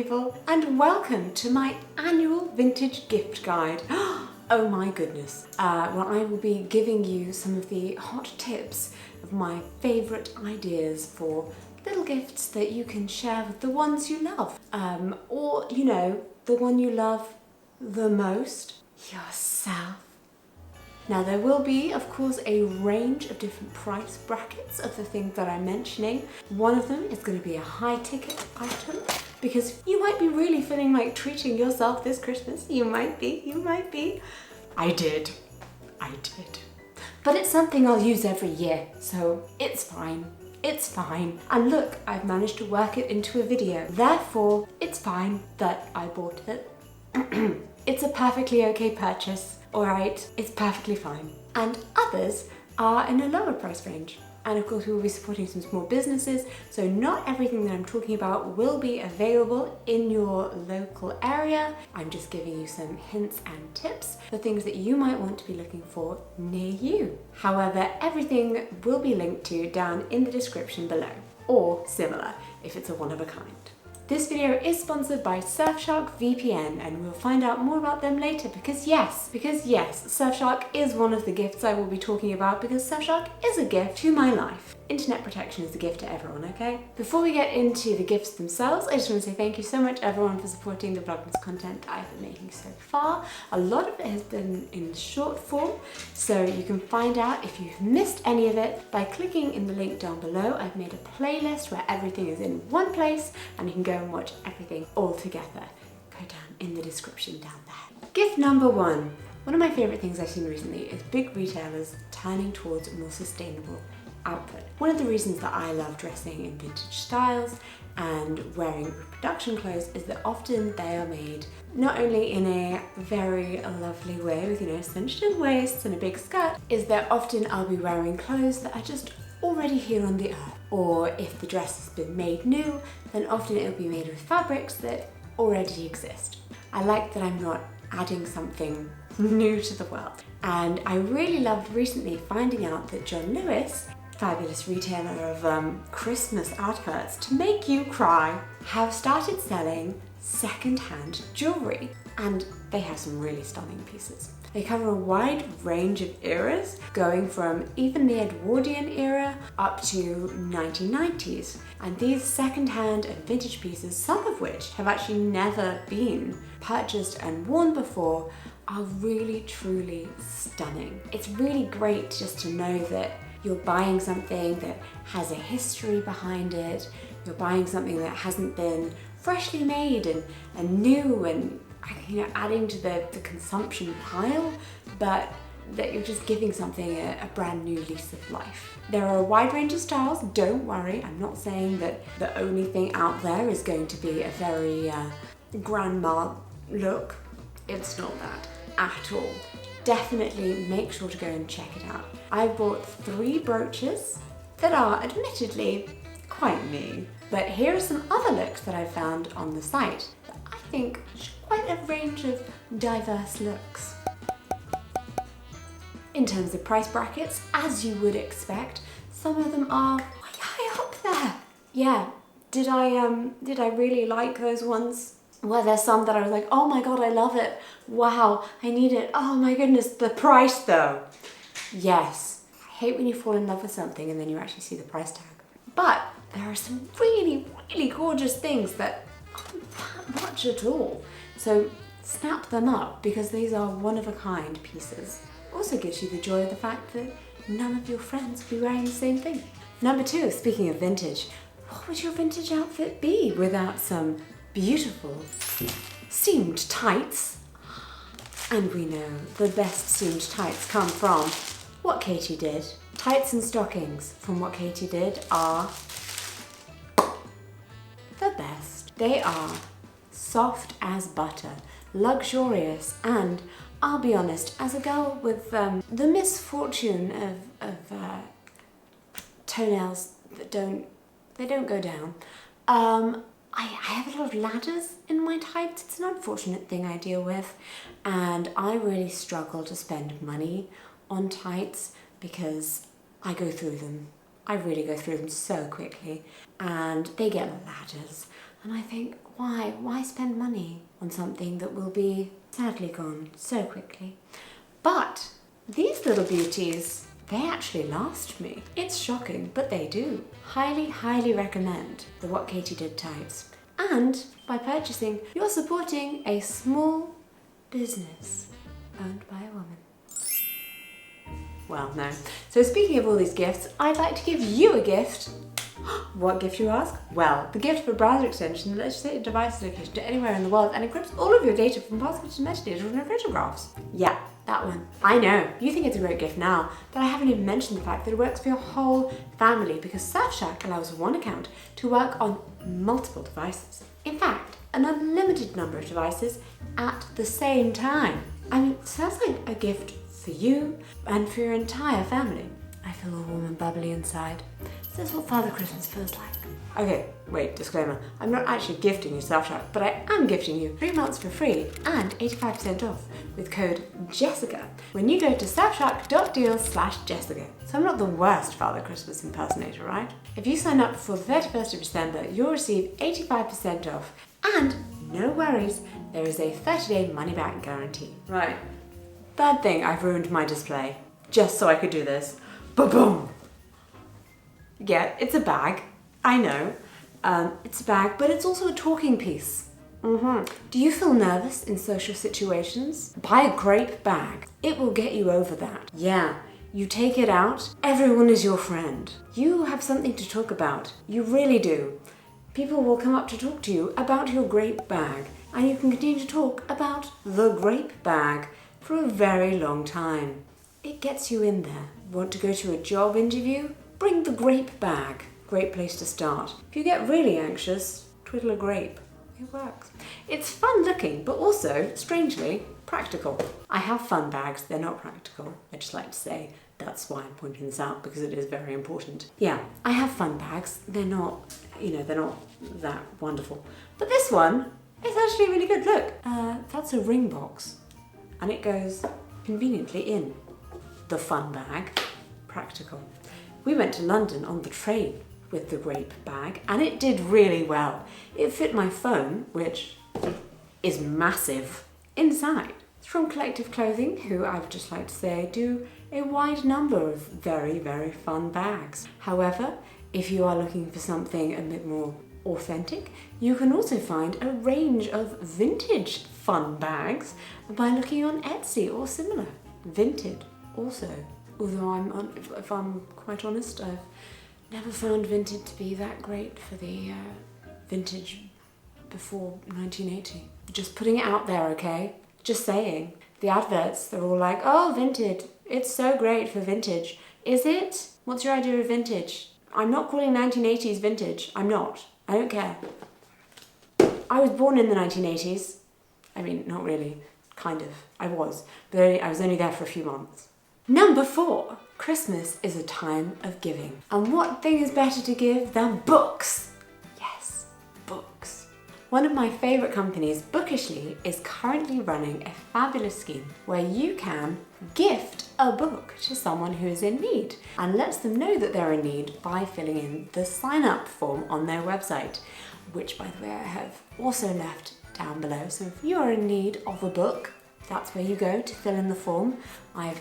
people, and welcome to my annual vintage gift guide. Oh my goodness. Well, I will be giving you some of the hot tips of my favourite ideas for little gifts that you can share with the ones you love. Or, you know, the one you love the most, yourself. Now there will be, of course, a range of different price brackets of the things that I'm mentioning. One of them is going to be a high ticket item because you might be really feeling like treating yourself this Christmas. You might be. I did. But it's something I'll use every year, so it's fine. It's fine. And look, I've managed to work it into a video. Therefore, it's fine that I bought it. It's a perfectly okay purchase. Alright, it's perfectly fine. And others are in a lower price range. And of course we will be supporting some small businesses, so not everything that I'm talking about will be available in your local area. I'm just giving you some hints and tips for things that you might want to be looking for near you. However, everything will be linked to down in the description below, or similar if it's a one of a kind. This video is sponsored by Surfshark VPN, and we'll find out more about them later because yes, Surfshark is one of the gifts I will be talking about because Surfshark is a gift to my life. Internet protection is a gift to everyone, okay? Before we get into the gifts themselves, I just want to say thank you so much everyone for supporting the Vlogmas content that I've been making so far. A lot of it has been in short form, so you can find out if you've missed any of it by clicking in the link down below. I've made a playlist where everything is in one place and you can go and watch everything all together. Go down in the description down there. Gift number one. One of my favourite things I've seen recently is big retailers turning towards more sustainable output. One of the reasons that I love dressing in vintage styles and wearing reproduction clothes is that often they are made not only in a very lovely way with, you know, cinched in waists and a big skirt, is that often I'll be wearing clothes that are just already here on the earth. Or if the dress has been made new, then often it'll be made with fabrics that already exist. I like that I'm not adding something new to the world. And I really loved recently finding out that John Lewis, fabulous retailer of Christmas adverts to make you cry, have started selling second-hand jewellery, and they have some really stunning pieces. They cover a wide range of eras, going from even the Edwardian era up to 1990s. And these second-hand and vintage pieces, some of which have actually never been purchased and worn before, are really truly stunning. It's really great just to know that you're buying something that has a history behind it. You're buying something that hasn't been freshly made and new and, you know, adding to the consumption pile, but that you're just giving something a brand new lease of life. There are a wide range of styles, don't worry. I'm not saying that the only thing out there is going to be a very grandma look. It's not that at all. Definitely make sure to go and check it out. I bought 3 brooches that are admittedly quite me, but here are some other looks that I found on the site that I think show quite a range of diverse looks. In terms of price brackets, as you would expect, some of them are quite high up there. Yeah, did I really like those ones? Well, there's some that I was like, oh my god, I love it. Wow, I need it. Oh my goodness, the price though. Yes, I hate when you fall in love with something and then you actually see the price tag. But there are some really, really gorgeous things that aren't that much at all. So snap them up because these are one-of-a-kind pieces. Also gives you the joy of the fact that none of your friends will be wearing the same thing. Number 2, speaking of vintage, what would your vintage outfit be without some beautiful seamed tights? And we know the best seamed tights come from what Katie did. Tights and stockings from what Katie did are the best. They are soft as butter, luxurious, and I'll be honest, as a girl with the misfortune of toenails that don't go down, I have a lot of ladders in my tights. It's an unfortunate thing I deal with, and I really struggle to spend money on tights because I go through them. I really go through them so quickly, and they get ladders. And I think, why? Why spend money on something that will be sadly gone so quickly? But these little beauties, they actually last me. It's shocking, but they do. Highly, highly recommend the What Katie Did types. And by purchasing, you're supporting a small business owned by a woman. Well, no. So speaking of all these gifts, I'd like to give you a gift. What gift, you ask? Well, the gift of a browser extension that lets you set your device location to anywhere in the world and encrypts all of your data from passwords to metadata from your photographs. Yeah, that one. I know, you think it's a great gift now, but I haven't even mentioned the fact that it works for your whole family because Surfshark allows one account to work on multiple devices. In fact, an unlimited number of devices at the same time. I mean, sounds like a gift for you and for your entire family. I feel all warm and bubbly inside. This is what Father Christmas feels like. Okay, wait, disclaimer. I'm not actually gifting you Surfshark, but I am gifting you 3 months for free and 85% off with code JESSICA when you go to surfshark.deal/Jessica. So I'm not the worst Father Christmas impersonator, right? If you sign up before the 31st of December, you'll receive 85% off and no worries, there is a 30-day money-back guarantee. Right. Bad thing I've ruined my display just so I could do this. Ba-boom! Yeah, it's a bag. I know. It's a bag, but it's also a talking piece. Do you feel nervous in social situations? Buy a grape bag. It will get you over that. Yeah, you take it out, everyone is your friend. You have something to talk about. You really do. People will come up to talk to you about your grape bag, and you can continue to talk about the grape bag for a very long time. It gets you in there. Want to go to a job interview? Bring the grape bag. Great place to start. If you get really anxious, twiddle a grape. It works. It's fun looking, but also, strangely, practical. I have fun bags, they're not practical. I just like to say that's why I'm pointing this out because it is very important. Yeah, I have fun bags. They're not, they're not that wonderful. But this one is actually really good. Look, that's a ring box and it goes conveniently in the fun bag. Practical. We went to London on the train with the grape bag and it did really well. It fit my phone, which is massive, inside. It's from Collective Clothing, who I would just like to say do a wide number of very, very fun bags. However, if you are looking for something a bit more authentic, you can also find a range of vintage fun bags by looking on Etsy or similar. Vintage also. Although if I'm quite honest, I've never found vintage to be that great for the vintage before 1980. Just putting it out there, okay? Just saying. The adverts, they're all like, oh, vintage. It's so great for vintage. Is it? What's your idea of vintage? I'm not calling 1980s vintage. I'm not. I don't care. I was born in the 1980s. I mean, not really. Kind of. I was. But I was only there for a few months. Number 4. Christmas is a time of giving. And what thing is better to give than books? Yes, books. One of my favourite companies, Bookishly, is currently running a fabulous scheme where you can gift a book to someone who is in need and lets them know that they're in need by filling in the sign-up form on their website, which, by the way, I have also left down below. So if you are in need of a book, that's where you go to fill in the form. I've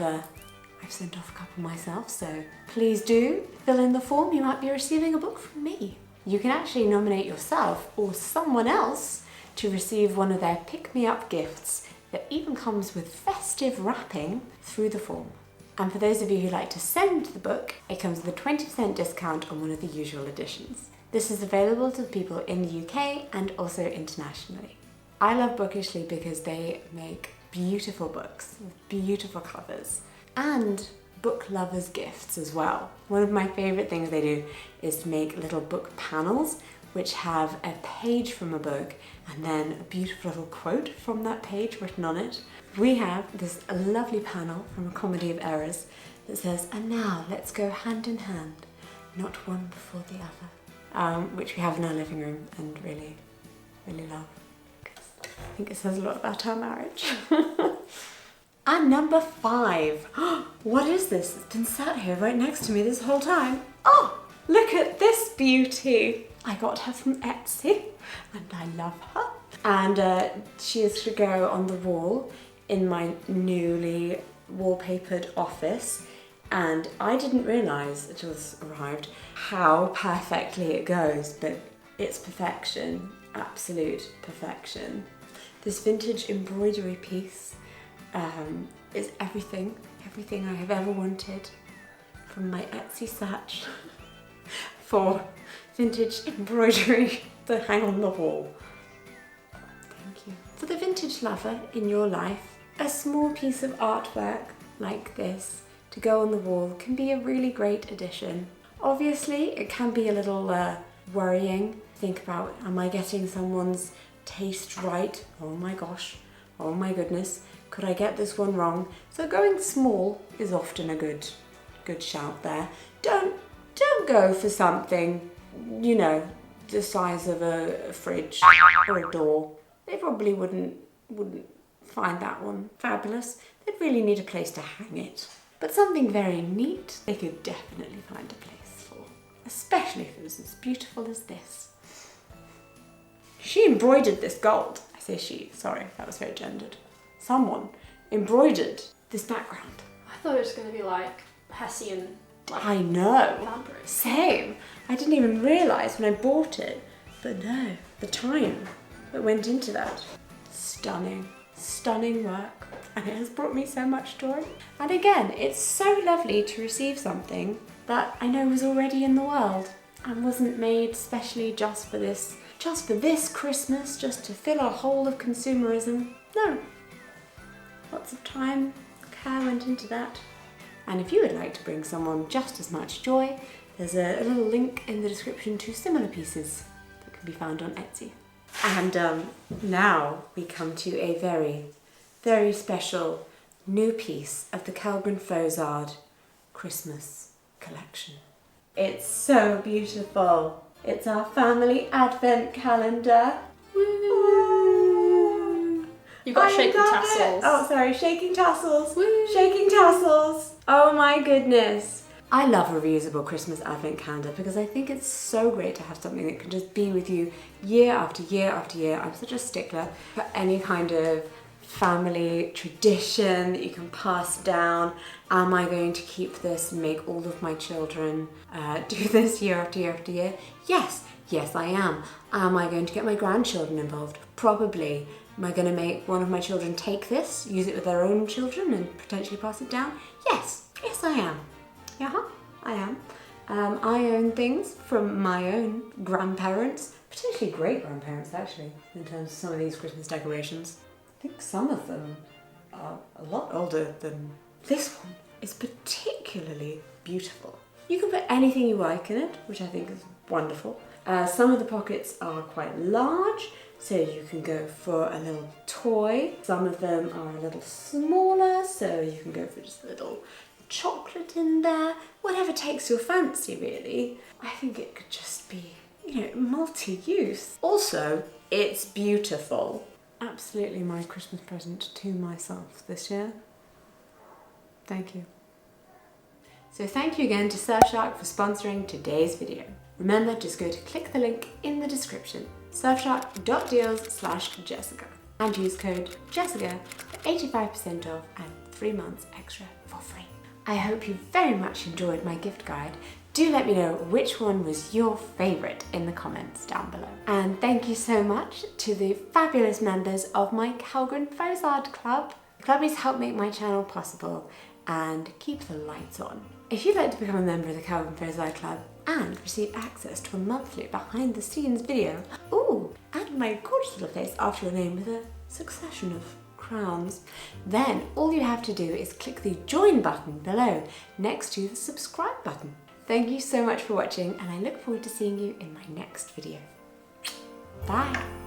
sent off a couple myself, so please do fill in the form. You might be receiving a book from me. You can actually nominate yourself or someone else to receive one of their pick-me-up gifts that even comes with festive wrapping through the form. And for those of you who like to send the book, it comes with a 20% discount on one of the usual editions. This is available to people in the UK and also internationally. I love Bookishly because they make beautiful books with beautiful covers and book lovers gifts as well. One of my favourite things they do is to make little book panels which have a page from a book and then a beautiful little quote from that page written on it. We have this lovely panel from A Comedy of Errors that says, and now let's go hand in hand, not one before the other, which we have in our living room and really, really love. I think it says a lot about our marriage. And number 5. What is this? It's been sat here right next to me this whole time. Oh, look at this beauty. I got her from Etsy and I love her. And she is to go on the wall in my newly wallpapered office. And I didn't realise until this arrived how perfectly it goes, but it's perfection, absolute perfection. This vintage embroidery piece is everything I have ever wanted from my Etsy search for vintage embroidery to hang on the wall. Thank you. For the vintage lover in your life, a small piece of artwork like this to go on the wall can be a really great addition. Obviously, it can be a little worrying. Think about, am I getting someone's taste right? Oh my gosh, oh my goodness, could I get this one wrong? So going small is often a good shout there. Don't go for something, you know, the size of a fridge or a door. They probably wouldn't find that one fabulous. They'd really need a place to hang it. But something very neat, they could definitely find a place for, especially if it was as beautiful as this. She embroidered this gold. I say she, sorry, that was very gendered. Someone embroidered this background. I thought it was going to be like Hessian. Like, I know, fabric. Same. I didn't even realise when I bought it, but no, the time that went into that. Stunning, stunning work. And it has brought me so much joy. And again, it's so lovely to receive something that I know was already in the world and wasn't made specially just for this Christmas, just to fill a hole of consumerism. No. Lots of time, care went into that. And if you would like to bring someone just as much joy, there's a little link in the description to similar pieces that can be found on Etsy. And now we come to a very, very special new piece of the Kellgren-Fozard Christmas collection. It's so beautiful. It's our family advent calendar. Woo! You've got shaking tassels. Oh, sorry, shaking tassels. Woo! Shaking tassels. Oh my goodness. I love a reusable Christmas advent calendar because I think it's so great to have something that can just be with you year after year after year. I'm such a stickler for any kind of family tradition that you can pass down. Am I going to keep this and make all of my children do this year after year after year? Yes, I am. Am I going to get my grandchildren involved? Probably. Am I going to make one of my children take this, use it with their own children and potentially pass it down? Yes, I am. Yeah, I am. I own things from my own grandparents, potentially great-grandparents actually, in terms of some of these Christmas decorations. I think some of them are a lot older than this one. It's particularly beautiful. You can put anything you like in it, which I think is wonderful. Some of the pockets are quite large, so you can go for a little toy. Some of them are a little smaller, so you can go for just a little chocolate in there. Whatever takes your fancy, really. I think it could just be, you know, multi-use. Also, it's beautiful. Absolutely my Christmas present to myself this year. Thank you. So thank you again to Surfshark for sponsoring today's video. Remember, just go to click the link in the description, surfshark.deals/Jessica, and use code Jessica for 85% off and 3 months extra for free. I hope you very much enjoyed my gift guide. Do let me know which one was your favourite in the comments down below. And thank you so much to the fabulous members of my Kellgren-Fozard club. The clubbies help make my channel possible and keep the lights on. If you'd like to become a member of the Kellgren-Fozard club and receive access to a monthly behind the scenes video, and my gorgeous little face after your name with a succession of crowns, then all you have to do is click the join button below next to the subscribe button. Thank you so much for watching, and I look forward to seeing you in my next video. Bye!